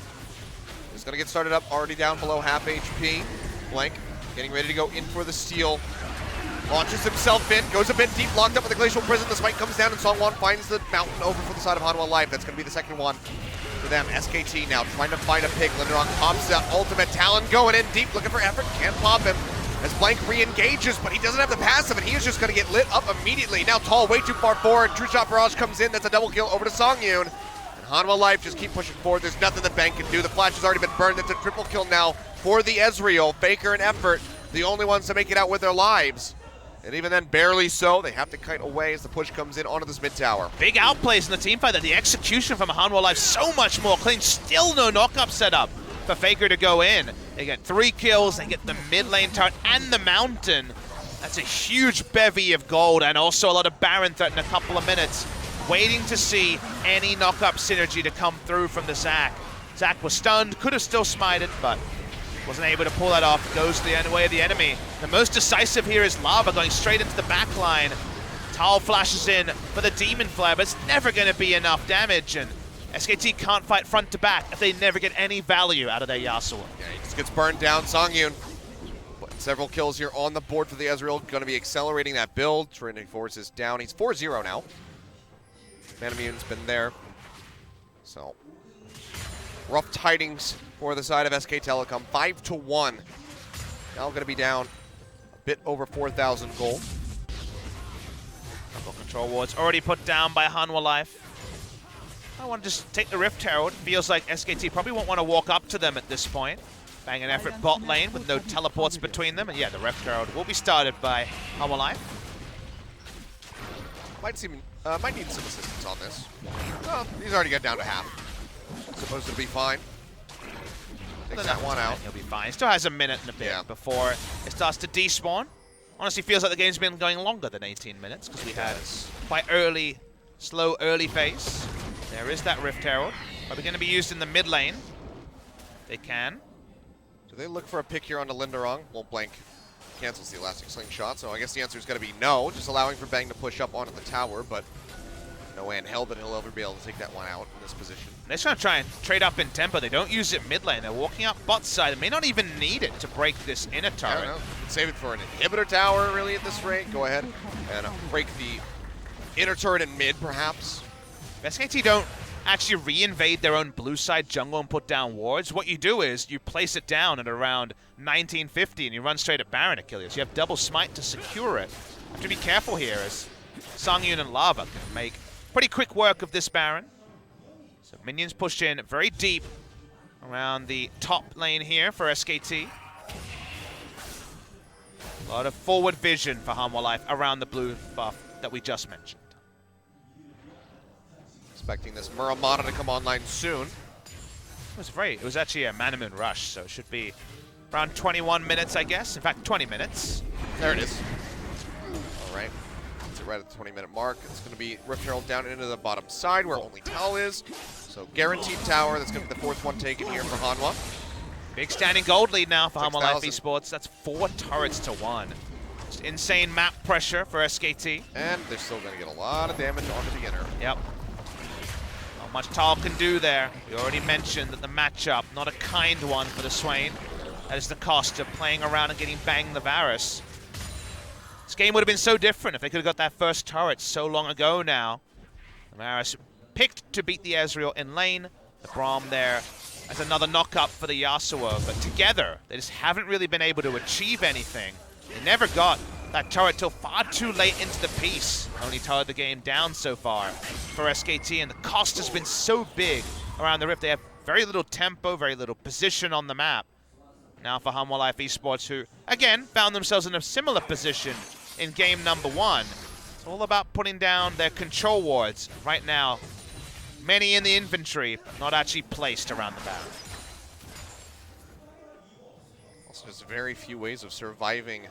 is going to get started up, already down below half HP. Blank getting ready to go in for the steal. Launches himself in, goes a bit deep, locked up with the Glacial Prison. The smite comes down, and Songwon finds the mountain over for the side of Hanwha Life. That's going to be the second one. for them. SKT now trying to find a pick. Linderong pops out ultimate. Talon going in deep, looking for effort. Can't pop him. As Blank re-engages, but he doesn't have the passive, and he is just going to get lit up immediately. Now Tall way too far forward. True Shot Barrage comes in. That's a double kill over to Songyun. And Hanwha Life just keep pushing forward. There's nothing that Bang can do. The flash has already been burned. That's a triple kill now for the Ezreal. Faker and Effort, the only ones to make it out with their lives. And even then, barely so. They have to kite away as the push comes in onto this mid tower. Big outplays in the team fight. That the execution from Hanwha Life so much more clean. Still no knock-up setup for Faker to go in. They get 3 kills, they get the mid lane turret and the mountain. That's a huge bevy of gold, and also a lot of Baron threat in a couple of minutes. Waiting to see any knock-up synergy to come through from the Zac. Zac was stunned, could have still smited, but wasn't able to pull that off. Goes the way of the enemy. The most decisive here is Lava going straight into the back line. Tal flashes in for the Demon Flare, but it's never going to be enough damage, and SKT can't fight front to back if they never get any value out of their Yasuo. Yeah, he just gets burned down. Songyun, several kills here on the board for the Ezreal. Going to be accelerating that build. Trinity Force is down. He's 4-0 now. Manamune's been there. So, rough tidings for the side of SK Telecom. 5-1. Now going to be down a bit over 4,000 gold. Double control wards already put down by Hanwha Life. I want to just take the Rift Herald. Feels like SKT probably won't want to walk up to them at this point. Bang an effort bot lane with no teleports between them. And yeah, the Rift Herald will be started by Hanwha Life. Might need some assistance on this. Oh, he's already got down to half. Supposed to be fine. Takes that one out. He'll be fine. He still has a minute and a bit before it starts to despawn. Honestly, feels like the game's been going longer than 18 minutes because we had quite slow early phase. There is that Rift Herald. Probably going to be used in the mid lane. They can. Do they look for a pick here onto Linderong? Well, Blank cancels the Elastic Slingshot, so I guess the answer is going to be no, just allowing for Bang to push up onto the tower, but no way in hell that he'll ever be able to take that one out in this position. They're just going to try and trade up in tempo. They don't use it mid lane. They're walking up bot side. They may not even need it to break this inner turret. I don't know. Save it for an inhibitor tower, really, at this rate. Go ahead and break the inner turret in mid, perhaps. SKT don't actually re-invade their own blue side jungle and put down wards. What you do is you place it down at around 1950 and you run straight at Baron to kill you. So you have double smite to secure it. Have to be careful here as Songyun and Lava can make pretty quick work of this Baron. So minions push in very deep around the top lane here for SKT. A lot of forward vision for Hanwha Life around the blue buff that we just mentioned. Expecting this Muramana to come online soon. It was actually a Manamoon rush, so it should be around 21 minutes, I guess. In fact, 20 minutes. There it is. All right. It's right at the 20-minute mark. It's going to be Rift Herald down into the bottom side where only Tal is. So guaranteed tower. That's going to be the fourth one taken here for Hanwha. Big standing gold lead now for Hanwha Life 6,000. Esports. That's 4 turrets to 1. Just insane map pressure for SKT. And they're still going to get a lot of damage on the beginner. Yep. Not much Tal can do there. We already mentioned that the matchup, not a kind one for the Swain. That is the cost of playing around and getting banged the Varus. This game would have been so different if they could have got that first turret so long ago now. The Varus picked to beat the Ezreal in lane. The Braum there as another knock-up for the Yasuo. But together, they just haven't really been able to achieve anything. They never got that turret till far too late into the piece. Only turret the game down so far for SKT, and the cost has been so big around the Rift. They have very little tempo, very little position on the map. Now for Hanwha Life Esports, who, again, found themselves in a similar position in game number 1. It's all about putting down their control wards right now. Many in the inventory, but not actually placed around the battle. Also, there's very few ways of surviving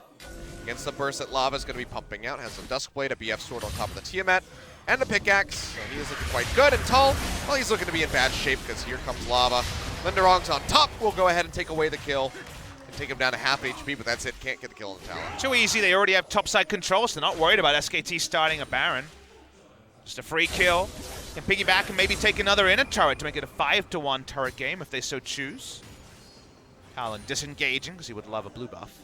against the burst that Lava's going to be pumping out. Has a Duskblade, a BF Sword on top of the Tiamat, and a Pickaxe. So he is looking quite good. And Tal, well, he's looking to be in bad shape because here comes Lava. Linderong's on top. We'll go ahead and take away the kill and take him down to half HP, but that's it. Can't get the kill on the tower. Too easy. They already have topside control, so they're not worried about SKT starting a Baron. Just a free kill. Can piggyback and maybe take another inner turret to make it a 5-1 turret game if they so choose. Talon disengaging because he would love a blue buff.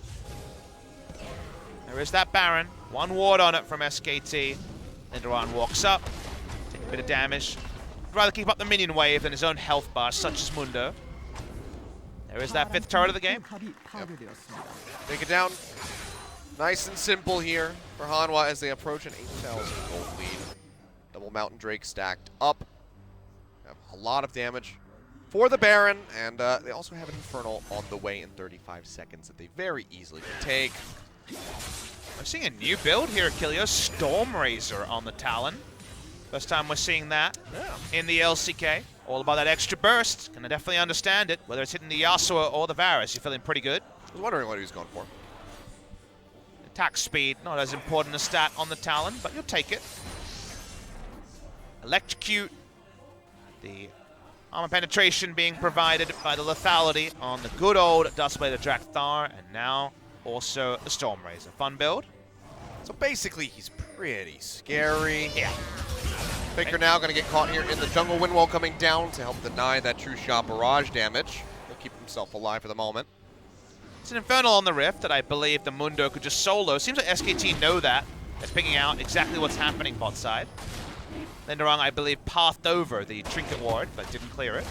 There is that Baron. 1 ward on it from SKT. Linderong walks up. Take a bit of damage. rather keep up the minion wave than his own health bar, such as Mundo. There is that 5th turret of the game. Take it down. Nice and simple here for Hanwha as they approach an 8,000 gold lead. Double Mountain Drake stacked up. Have a lot of damage for the Baron, and they also have an Infernal on the way in 35 seconds that they very easily can take. We're seeing a new build here at Kilios, Stormrazor on the Talon. First time we're seeing that in the LCK. All about that extra burst. Can I definitely understand it. Whether it's hitting the Yasuo or the Varus, you're feeling pretty good. I was wondering what he was going for. Attack speed, not as important a stat on the Talon, but you'll take it. Electrocute. The armor penetration being provided by the lethality on the good old Duskblade Drakthar, and now also the Stormrazor. Fun build. So basically, he's pretty scary. Yeah. Faker now going to get caught here in the jungle. Wind Wall coming down to help deny that True Shot barrage damage. He'll keep himself alive for the moment. It's an Infernal on the Rift that I believe the Mundo could just solo. Seems like SKT know that. They're picking out exactly what's happening bot side. Linderong, I believe, pathed over the Trinket Ward, but didn't clear it.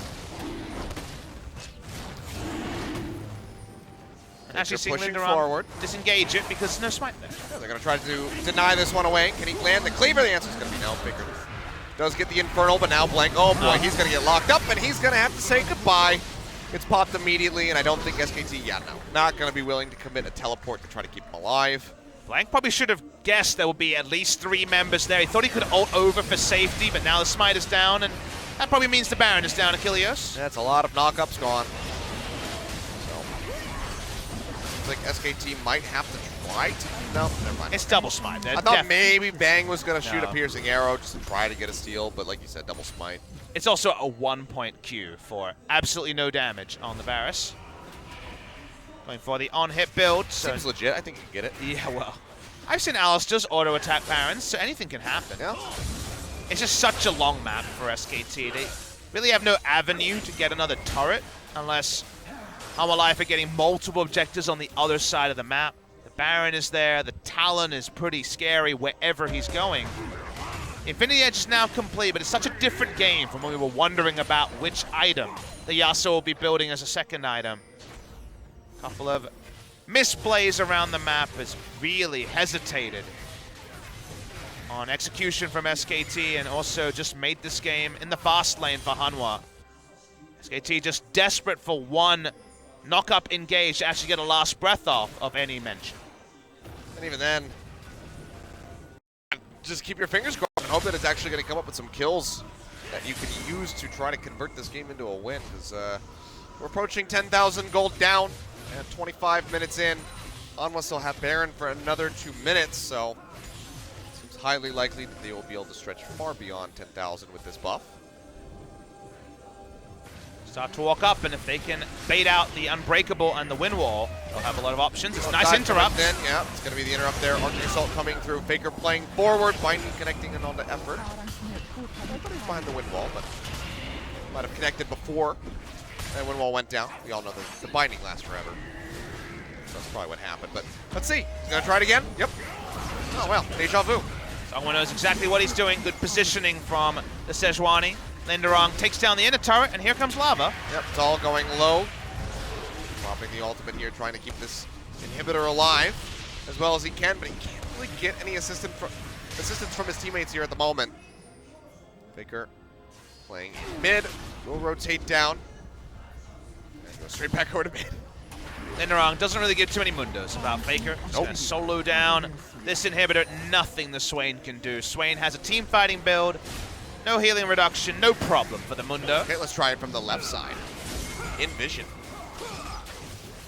Actually seeing pushing Linderong forward. disengage it because there's no smite there. Yeah, they're going to try to deny this one away. Can he land the cleaver? The answer is going to be no. Faker does get the Infernal, but now Blank. Oh boy, he's going to get locked up, and he's going to have to say goodbye. It's popped immediately, and I don't think SKT, not going to be willing to commit a teleport to try to keep him alive. Blank probably should have guessed there would be at least 3 members there. He thought he could ult over for safety, but now the smite is down, and that probably means the Baron is down, Achilles. That's a lot of knockups gone. So, seems like SKT might have to try to. No, never mind. It's double smite. I thought maybe Bang was going to shoot a piercing arrow just to try to get a steal, but like you said, double smite. It's also a 1-point Q for absolutely no damage on the Varus. Going for the on-hit build. So Seems legit. I think you can get it. yeah, well, I've seen Alistair's auto-attack Barons, so anything can happen. Yeah. It's just such a long map for SKT. They really have no avenue to get another turret unless Hanwha Life are getting multiple objectives on the other side of the map. The Baron is there. The Talon is pretty scary wherever he's going. Infinity Edge is now complete, but it's such a different game from when we were wondering about which item the Yasuo will be building as a second item. Couple of misplays around the map has really hesitated on execution from SKT and also just made this game in the fast lane for Hanwha. SKT just desperate for one knock-up engage to actually get a last breath off of any mention. And even then, just keep your fingers crossed and hope that it's actually going to come up with some kills that you can use to try to convert this game into a win, because we're approaching 10,000 gold down. And 25 minutes in, Hanwha still have Baron for another 2 minutes, so it seems highly likely that they will be able to stretch far beyond 10,000 with this buff. Start to walk up, and if they can bait out the Unbreakable and the Wind Wall, they'll have a lot of options. It's a nice interrupt. Then, yeah, it's going to be the interrupt there. Arctic Assault coming through. Faker playing forward, Binding connecting in onto Effort. I thought he was behind the Wind Wall, but might have connected before. And Wind Wall went down. We all know the Binding lasts forever. So that's probably what happened. But let's see. He's going to try it again. Yep. Oh, well. Deja vu. Someone knows exactly what he's doing. Good positioning from the Sejuani. Linderong takes down the inner turret, and here comes Lava. Yep, it's all going low. Dropping the ultimate here, trying to keep this inhibitor alive as well as he can, but he can't really get any assistance from his teammates here at the moment. Faker playing mid. Will rotate down. And go straight back over to mid. Linderong doesn't really give too many mundos about Faker. He's going to solo down this inhibitor. Nothing the Swain can do. Swain has a team fighting build. No healing reduction, no problem for the Mundo. Okay, let's try it from the left side. In vision.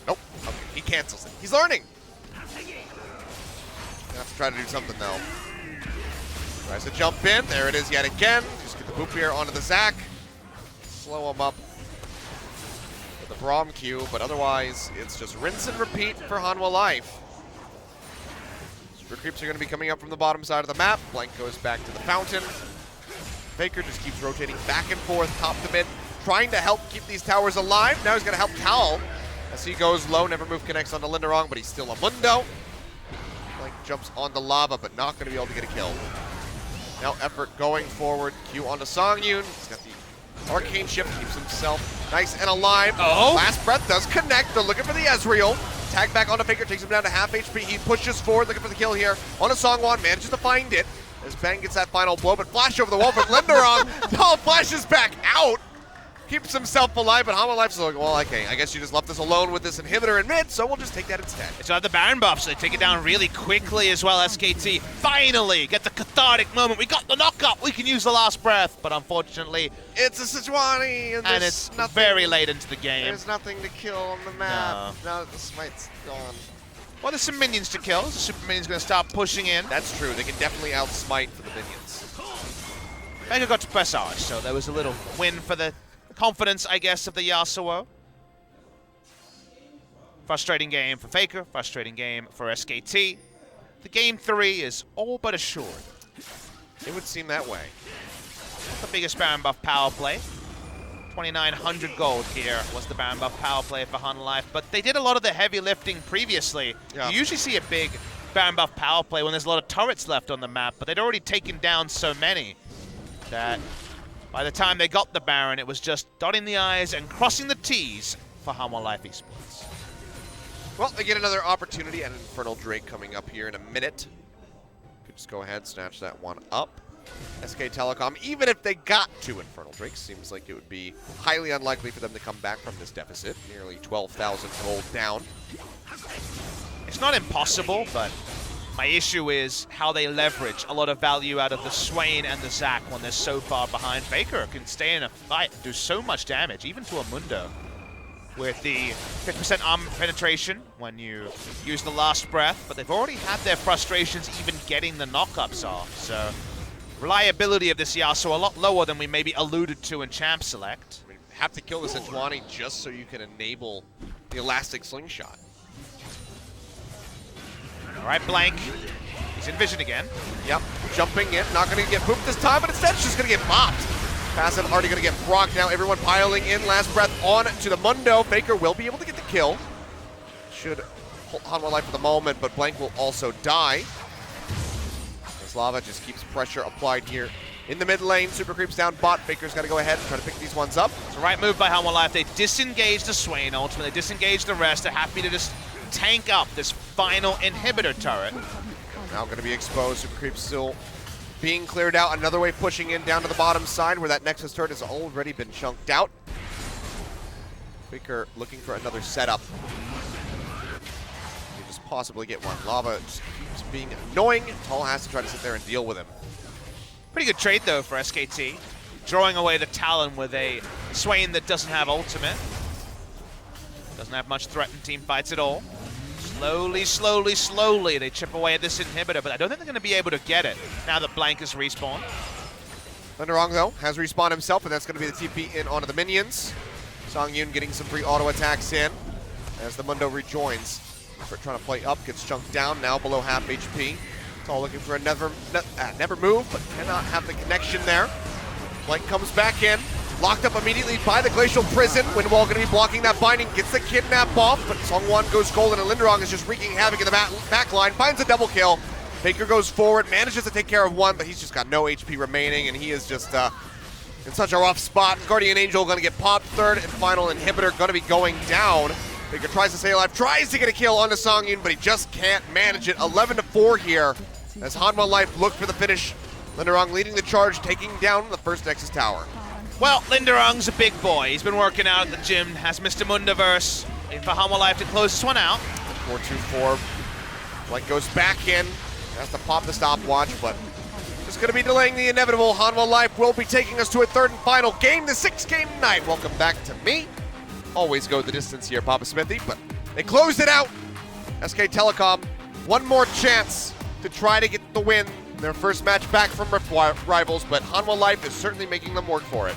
Nope. Okay, he cancels it. He's learning. Gonna have to try to do something though. Tries to jump in. There it is yet again. Just get the boop here onto the Zac. Slow him up with the Braum Q, but otherwise it's just rinse and repeat for Hanwha Life. Super creeps are going to be coming up from the bottom side of the map. Blank goes back to the fountain. Faker just keeps rotating back and forth, top to mid, trying to help keep these towers alive. Now he's going to help Cal as he goes low. Never move connects onto Linderong, but he's still a Mundo. Blank jumps onto Lava, but not going to be able to get a kill. Now effort going forward. Q onto Songyun. He's got the arcane shift, keeps himself nice and alive. Oh. Last breath does connect. They're looking for the Ezreal. Tag back onto Faker, takes him down to half HP. He pushes forward, looking for the kill here. On a Songwon, manages to find it. As Ben gets that final blow, but flash over the wall for Linderong. Tall flashes back out. Keeps himself alive, but HanwhaLife's like, well, okay, I guess you just left us alone with this inhibitor in mid, so we'll just take that instead. It's not the Baron buff, so they take it down really quickly as well. SKT finally get the cathartic moment. We got the knockup. We can use the last breath, but unfortunately, It's a Sejuani, and it's very late into the game. There's nothing to kill on the map. Now that the smite's gone. Well, there's some minions to kill. The super minion's going to start pushing in. That's true. They can definitely outsmite for the minions. Faker got to Presage, so there was a little win for the confidence, I guess, of the Yasuo. Frustrating game for Faker, frustrating game for SKT. The game 3 is all but assured. It would seem that way. The biggest Baron buff power play. 2,900 gold here was the Baron buff power play for HanwhaLife, but they did a lot of the heavy lifting previously. Yeah. You usually see a big Baron buff power play when there's a lot of turrets left on the map, but they'd already taken down so many that by the time they got the Baron, it was just dotting the I's and crossing the T's for HanwhaLife Esports. Well, they get another opportunity at Infernal Drake coming up here in a minute. Could just go ahead, snatch that one up. SK Telecom, even if they got two Infernal Drakes, seems like it would be highly unlikely for them to come back from this deficit. Nearly 12,000 gold down. It's not impossible, but my issue is how they leverage a lot of value out of the Swain and the Zac when they're so far behind. Faker can stay in a fight and do so much damage, even to a Mundo. With the 50% armor penetration when you use the last breath, but they've already had their frustrations even getting the knockups off, so reliability of this Yasuo a lot lower than we maybe alluded to in Champ Select. I mean, have to kill the Sejuani just so you can enable the Elastic Slingshot. All right, Blank. He's in vision again. Yep, jumping in, not going to get pooped this time, but instead it's just going to get bopped. Passive already going to get procced now. Everyone piling in. Last breath on to the Mundo. Faker will be able to get the kill. Should hold HanwhaLife for the moment, but Blank will also die. As Lava just keeps pressure applied here in the mid lane. Super creeps down bot. Faker's got to go ahead and try to pick these ones up. It's the right move by HanwhaLife. They disengage the Swain ultimately. They disengage the rest. They're happy to just tank up this final inhibitor turret. Now going to be exposed. Super creeps still being cleared out. Another wave pushing in down to the bottom side where that Nexus turret has already been chunked out. Faker looking for another setup. You just possibly get one. Lava just keeps being annoying. Tall has to try to sit there and deal with him. Pretty good trade though for SKT. Drawing away the Talon with a Swain that doesn't have ultimate. Doesn't have much threat in team fights at all. Slowly, slowly, slowly, they chip away at this inhibitor, but I don't think they're going to be able to get it now that Blank is respawned. Linderong, though, has respawned himself, and that's going to be the TP in onto the minions. Songyun getting some free auto attacks in as the Mundo rejoins. For trying to play up, gets chunked down, now below half HP. It's all looking for a never move, but cannot have the connection there. Blank comes back in. Locked up immediately by the Glacial Prison. Windwall going to be blocking that binding, gets the kidnap off, but Songwon goes golden and Linderong is just wreaking havoc in the back line, finds a double kill. Faker goes forward, manages to take care of one, but he's just got no HP remaining, and he is just in such a rough spot. Guardian Angel going to get popped. Third and final inhibitor going to be going down. Faker tries to stay alive, tries to get a kill onto Songyun, but he just can't manage it. 11-4 here as HanwhaLife look for the finish. Linderong leading the charge, taking down the first Nexus Tower. Well, Linderong's a big boy. He's been working out at the gym, has Mr. Mundaverse. Waiting for HanwhaLife to close this one out. 4-2-4. Blank goes back in. Has to pop the stopwatch, but just going to be delaying the inevitable. HanwhaLife will be taking us to a third and final game, the 6-game night. Welcome back to me. Always go the distance here, Papa Smithy, but they closed it out. SK Telecom, one more chance to try to get the win. Their first match back from Rift Rivals, but HanwhaLife is certainly making them work for it.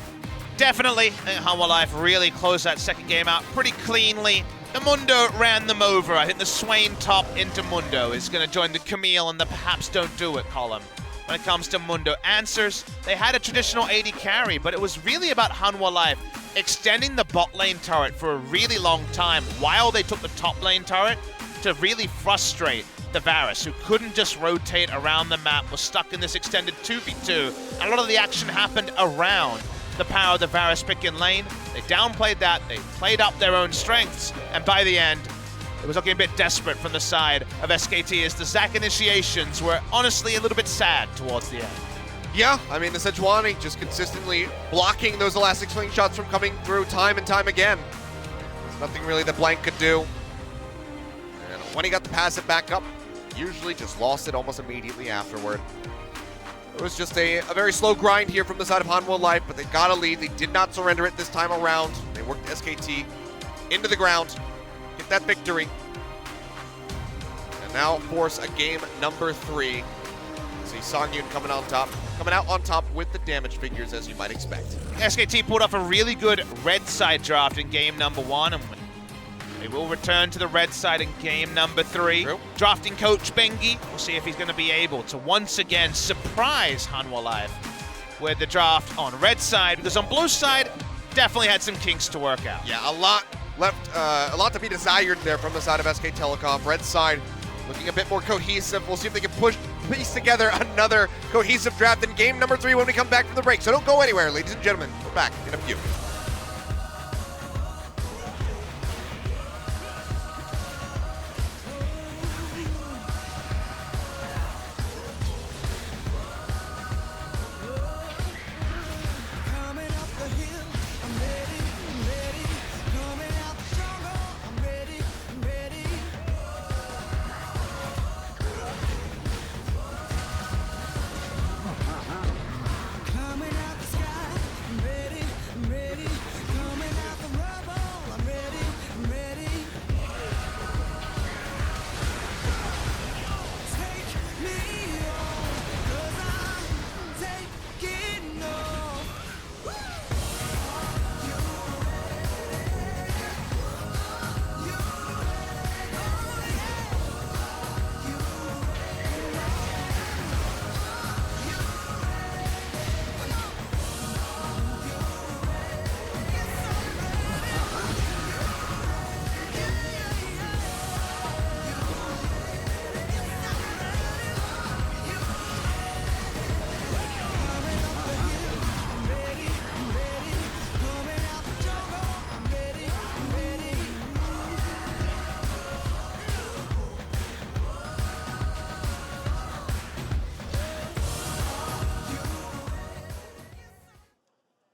Definitely, I think HanwhaLife really closed that second game out pretty cleanly. The Mundo ran them over. I think the Swain top into Mundo is going to join the Camille and the perhaps don't do it column. When it comes to Mundo answers, they had a traditional AD carry, but it was really about HanwhaLife extending the bot lane turret for a really long time while they took the top lane turret to really frustrate the Varus, who couldn't just rotate around the map, was stuck in this extended 2v2. And a lot of the action happened around the power of the Varus pick in lane. They downplayed that, they played up their own strengths, and by the end, it was looking a bit desperate from the side of SKT as the Zac initiations were honestly a little bit sad towards the end. Yeah, I mean, the Sejuani just consistently blocking those elastic swing shots from coming through time and time again. There's nothing really that Blank could do. And when he got the passive back up, usually just lost it almost immediately afterward. It was just a very slow grind here from the side of Hanwha Life, but they got a lead. They did not surrender it this time around. They worked SKT into the ground, get that victory. And now force a game number 3. See Songyun coming out on top with the damage figures, as you might expect. SKT pulled off a really good red side draft in game number 1, and they will return to the red side in game number 3. True. Drafting coach Bengi, we'll see if he's going to be able to once again surprise Hanwha Life with the draft on red side, because on blue side, definitely had some kinks to work out. Yeah, a lot left, a lot to be desired there from the side of SK Telecom. Red side looking a bit more cohesive. We'll see if they can piece together another cohesive draft in game number 3 when we come back from the break. So don't go anywhere, ladies and gentlemen. We're back in a few.